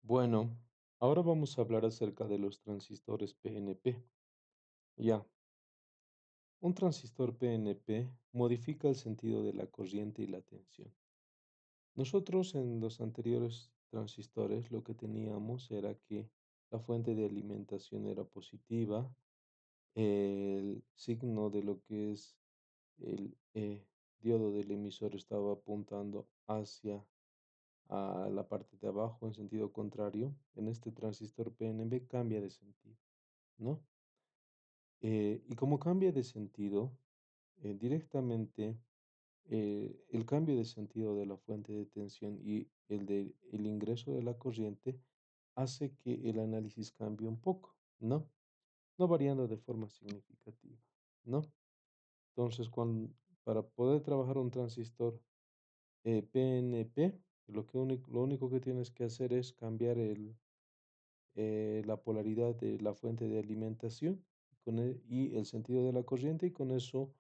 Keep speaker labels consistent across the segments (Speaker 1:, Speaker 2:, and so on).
Speaker 1: Bueno, ahora vamos a hablar acerca de los transistores PNP. Ya, un transistor PNP modifica el sentido de la corriente y la tensión. Nosotros en los anteriores transistores lo que teníamos era que la fuente de alimentación era positiva, el signo de lo que es el diodo del emisor estaba apuntando hacia a la parte de abajo en sentido contrario. En este transistor PNP cambia de sentido, ¿no? Y como cambia de sentido, directamente el cambio de sentido de la fuente de tensión y el ingreso de la corriente hace que el análisis cambie un poco, ¿no? No variando de forma significativa, ¿no? Entonces, para poder trabajar un transistor PNP, lo único que tienes que hacer es cambiar la polaridad de la fuente de alimentación y el sentido de la corriente, y con eso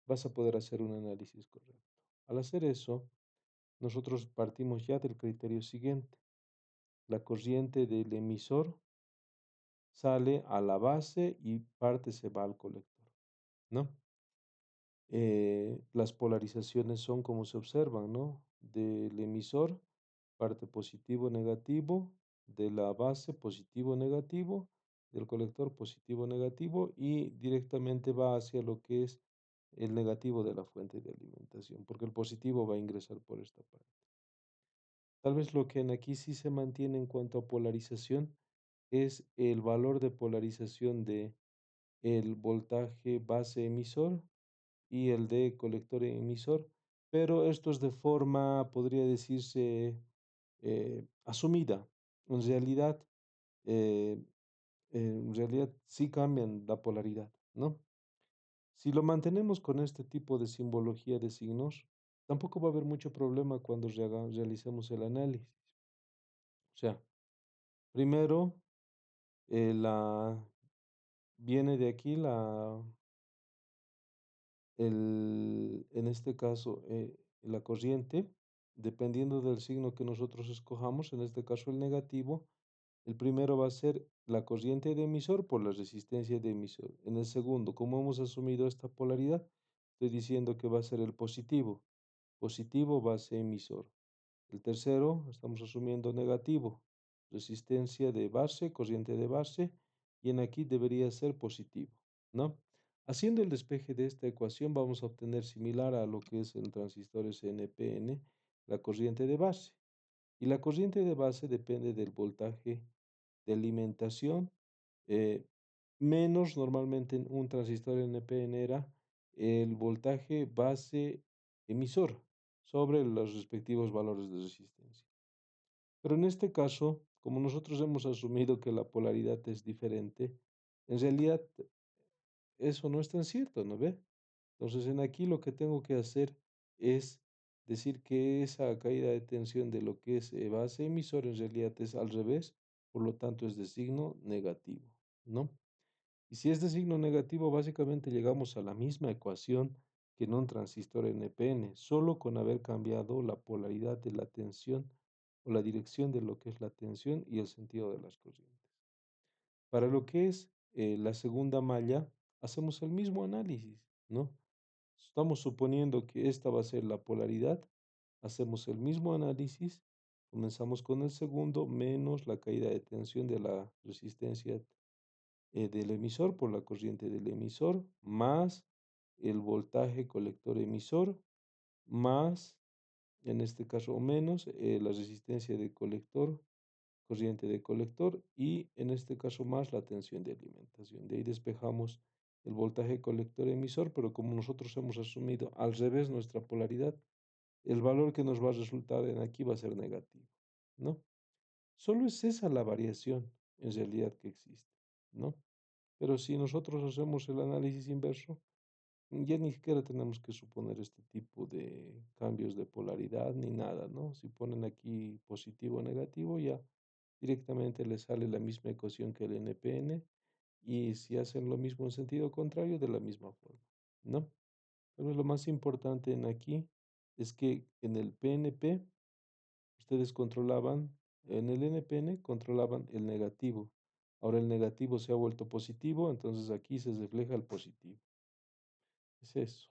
Speaker 1: vas a poder hacer un análisis correcto. Al hacer eso, nosotros partimos ya del criterio siguiente. La corriente del emisor sale a la base y parte se va al colector, ¿no? Las polarizaciones son como se observan, ¿no? Del emisor, parte positivo, negativo, de la base positivo, negativo, del colector positivo, negativo y directamente va hacia lo que es el negativo de la fuente de alimentación, porque el positivo va a ingresar por esta parte. Tal vez lo que en aquí sí se mantiene en cuanto a polarización es el valor de polarización de el voltaje base emisor y el de colector emisor, pero esto es de forma, podría decirse, asumida. En realidad, eh, en realidad sí cambian la polaridad, ¿no? Si lo mantenemos con este tipo de simbología de signos, tampoco va a haber mucho problema cuando realicemos el análisis. O sea, primero, la, viene de aquí en este caso, la corriente, dependiendo del signo que nosotros escojamos, en este caso el negativo, el primero va a ser la corriente de emisor por la resistencia de emisor. En el segundo, como hemos asumido esta polaridad, estoy diciendo que va a ser el positivo. Positivo base emisor. El tercero, estamos asumiendo negativo. Resistencia de base, corriente de base, y en aquí debería ser positivo, ¿no? Haciendo el despeje de esta ecuación vamos a obtener similar a lo que es en transistores NPN, la corriente de base. Y la corriente de base depende del voltaje de alimentación, eh, menos normalmente en un transistor NPN era el voltaje base emisor sobre los respectivos valores de resistencia. Pero en este caso, como nosotros hemos asumido que la polaridad es diferente, en realidad eso no es tan cierto, ¿no ve? Entonces, en aquí lo que tengo que hacer es decir que esa caída de tensión de lo que es base emisor en realidad es al revés, por lo tanto es de signo negativo, ¿no? Y si es de signo negativo, básicamente llegamos a la misma ecuación que en un transistor NPN, solo con haber cambiado la polaridad de la tensión o la dirección de lo que es la tensión y el sentido de las corrientes. Para lo que es la segunda malla, hacemos el mismo análisis, ¿no? Estamos suponiendo que esta va a ser la polaridad, hacemos el mismo análisis, comenzamos con el segundo menos la caída de tensión de la resistencia del emisor por la corriente del emisor, más el voltaje colector emisor, más, en este caso, o menos la resistencia de colector, corriente de colector y en este caso más la tensión de alimentación. De ahí despejamos el voltaje colector emisor, pero como nosotros hemos asumido al revés nuestra polaridad, el valor que nos va a resultar en aquí va a ser negativo, ¿no? Solo es esa la variación en realidad que existe, ¿no? Pero si nosotros hacemos el análisis inverso, ya ni siquiera tenemos que suponer este tipo de cambios de polaridad ni nada, ¿no? Si ponen aquí positivo o negativo, ya directamente les sale la misma ecuación que el NPN y si hacen lo mismo en sentido contrario, de la misma forma, ¿no? Pero lo más importante en aquí es que en el PNP ustedes controlaban En el NPN controlaban el negativo. Ahora el negativo se ha vuelto positivo, entonces aquí se refleja el positivo. Es eso.